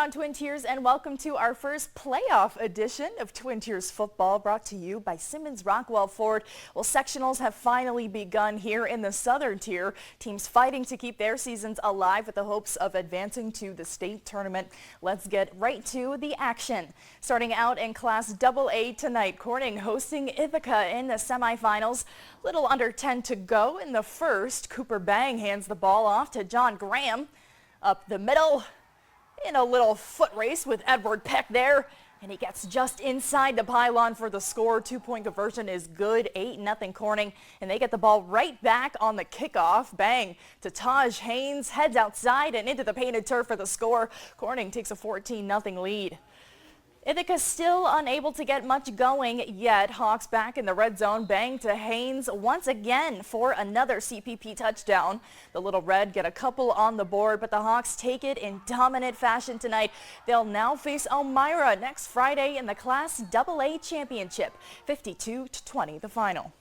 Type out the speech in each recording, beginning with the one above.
on Twin Tiers, and welcome to our first playoff edition of Twin Tiers football, brought to you by Simmons Rockwell Ford. Well, sectionals have finally begun here in the Southern Tier. Teams fighting to keep their seasons alive with the hopes of advancing to the state tournament. Let's get right to the action. Starting out in Class AA tonight, Corning hosting Ithaca in the semifinals. Little under 10 to go in the first. Cooper Bang hands the ball off to John Graham. Up the middle in a little foot race with Edward Peck there, and he gets just inside the pylon for the score. 2-point conversion is good, 8-0 Corning, and they get the ball right back on the kickoff. Bang to Taj Haynes, heads outside and into the painted turf for the score. Corning takes a 14-0 lead. Ithaca still unable to get much going yet. Hawks back in the red zone. Bang to Haynes once again for another CPP touchdown. The Little Red get a couple on the board, but the Hawks take it in dominant fashion tonight. They'll now face Elmira next Friday in the Class AA Championship. 52-20 the final.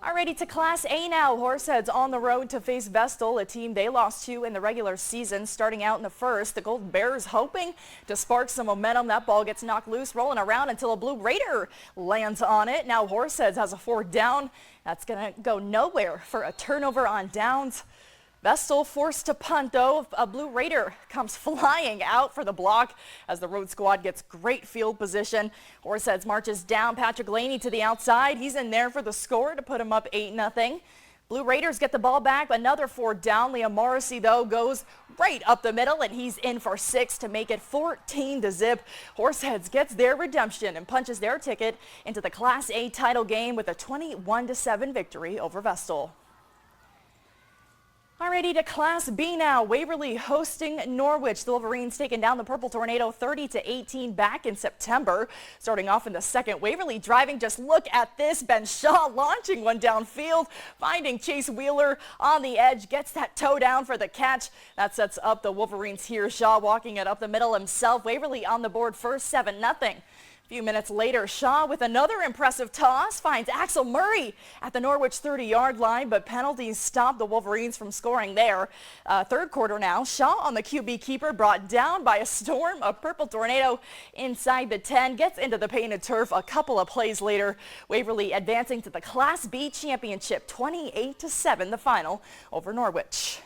Alrighty, to Class A now. Horseheads on the road to face Vestal, a team they lost to in the regular season. Starting out in the first, the Golden Bears hoping to spark some momentum. That ball gets knocked loose, rolling around until a Blue Raider lands on it. Now Horseheads has a 4th down. That's going to go nowhere for a turnover on downs. Vestal forced to punt, though. A Blue Raider comes flying out for the block as the road squad gets great field position. Horseheads marches down. Patrick Laney to the outside. He's in there for the score to put him up 8-0. Blue Raiders get the ball back. Another 4th down. Liam Morrissey, though, goes right up the middle, and he's in for 6 to make it 14-0. Horseheads gets their redemption and punches their ticket into the Class A title game with a 21-7 victory over Vestal. Alrighty, to Class B now. Waverly hosting Norwich. The Wolverines taking down the Purple Tornado 30-18 back in September. Starting off in the second, Waverly driving. Just look at this. Ben Shaw launching one downfield, finding Chase Wheeler on the edge, gets that toe down for the catch. That sets up the Wolverines here. Shaw walking it up the middle himself. Waverly on the board first, 7-0. A few minutes later, Shaw with another impressive toss finds Axel Murray at the Norwich 30-yard line, but penalties stop the Wolverines from scoring there. Third quarter now, Shaw on the QB keeper, brought down by a storm of Purple Tornado inside the 10, gets into the painted turf a couple of plays later. Waverly advancing to the Class B championship, 28-7 the final over Norwich.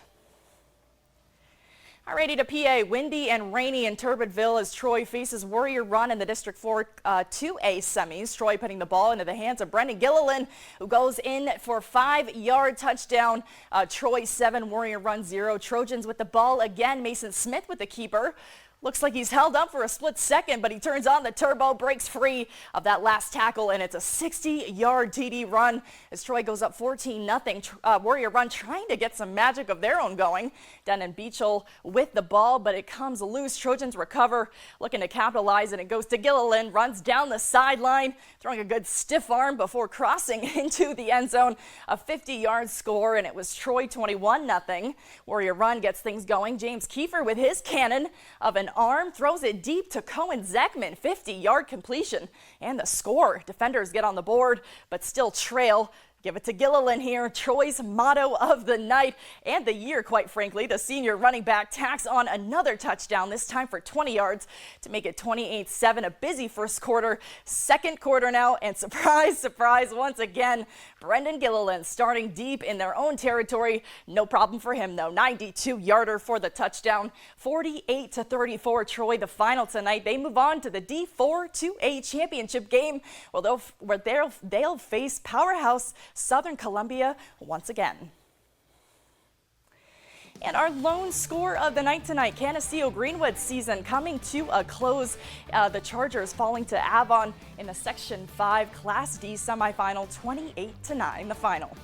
Alrighty, to PA, windy and rainy in Turbitville as Troy faces Warrior Run in the District 4 2A semis. Troy putting the ball into the hands of Brendan Gilliland, who goes in for a 5-yard touchdown. Troy 7, Warrior Run 0. Trojans with the ball again. Mason Smith with the keeper. Looks like he's held up for a split second, but he turns on the turbo, breaks free of that last tackle, and it's a 60-yard TD run as Troy goes up 14-0. Warrior Run trying to get some magic of their own going. Denon Beachel with the ball, but it comes loose. Trojans recover, looking to capitalize, and it goes to Gilliland. Runs down the sideline, throwing a good stiff arm before crossing into the end zone. A 50-yard score, and it was Troy 21-0. Warrior Run gets things going. James Kiefer with his cannon of an arm throws it deep to Cohen Zekman, 50-yard completion, and the score. Defenders get on the board, but still trail. Give it to Gilliland here. Troy's motto of the night and the year, quite frankly. The senior running back tacks on another touchdown, this time for 20 yards to make it 28-7. A busy first quarter. Second quarter now, and surprise, surprise, once again, Brendan Gilliland starting deep in their own territory. No problem for him, though. 92-yarder for the touchdown. 48-34, Troy, the final tonight. They move on to the D4 2A championship game, where they'll face powerhouse Southern Columbia once again. And our lone score of the night tonight, Canisteo Greenwood season coming to a close. The Chargers falling to Avon in the Section 5 Class D semifinal, 28-9 the final.